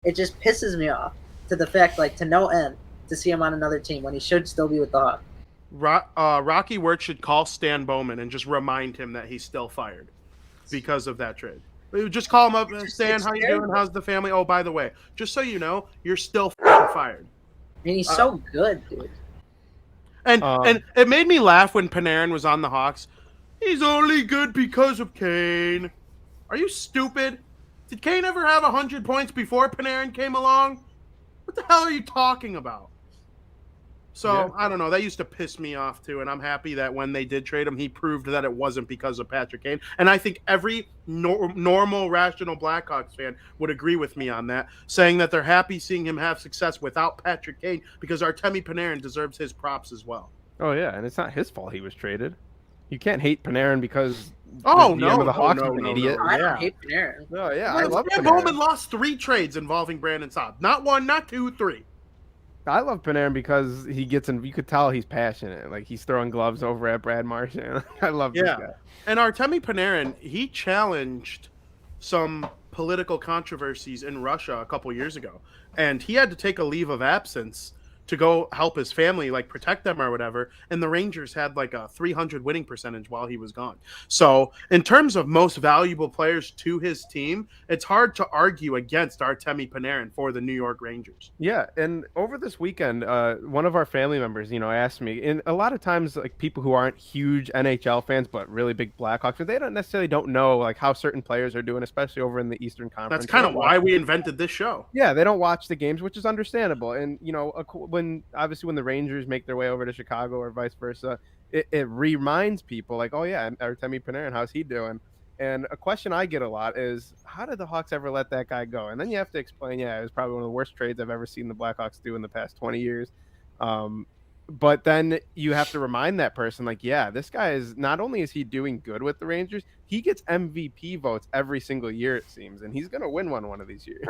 It just pisses me off to the fact, like, to no end to see him on another team when he should still be with the Hawks. Rocky Wirtz should call Stan Bowman and just remind him that he's still fired because of that trade. Just call him up and Stan, how you doing? How's the family? Oh, by the way, just so you know, you're still fired. I mean, he's so good, dude. And it made me laugh when Panarin was on the Hawks. He's only good because of Kane. Are you stupid? Did Kane ever have 100 points before Panarin came along? What the hell are you talking about? So, yeah. I don't know. That used to piss me off, too, and I'm happy that when they did trade him, he proved that it wasn't because of Patrick Kane. And I think every normal, rational Blackhawks fan would agree with me on that, saying that they're happy seeing him have success without Patrick Kane because Artemi Panarin deserves his props as well. Oh, yeah, and it's not his fault he was traded. You can't hate Panarin because the Hawks are an idiot. I don't hate Panarin. No, yeah, I love Panarin. Bowman lost 3 trades involving Brandon Saad. Not 1, not 2, 3. I love Panarin because he gets in. You could tell he's passionate. Like he's throwing gloves over at Brad Marchand. I love this guy. And Artemi Panarin, he challenged some political controversies in Russia a couple years ago, and he had to take a leave of absence to go help his family, like protect them or whatever. And the Rangers had like a 300 winning percentage while he was gone. So in terms of most valuable players to his team, it's hard to argue against Artemi Panarin for the New York Rangers. Yeah. And over this weekend, one of our family members, asked me, and a lot of times like people who aren't huge NHL fans, but really big Blackhawks fans, they don't know like how certain players are doing, especially over in the Eastern Conference. That's kind of why we invented this show. Yeah. They don't watch the games, which is understandable. And, when the Rangers make their way over to Chicago or vice versa, it reminds people like, oh yeah, Artemi Panarin, how's he doing? And a question I get a lot is, how did the Hawks ever let that guy go? And then you have to explain, it was probably one of the worst trades I've ever seen the Blackhawks do in the past 20 years. But then you have to remind that person, like, yeah, this guy is not only is he doing good with the Rangers, he gets MVP votes every single year, it seems, and he's going to win one of these years.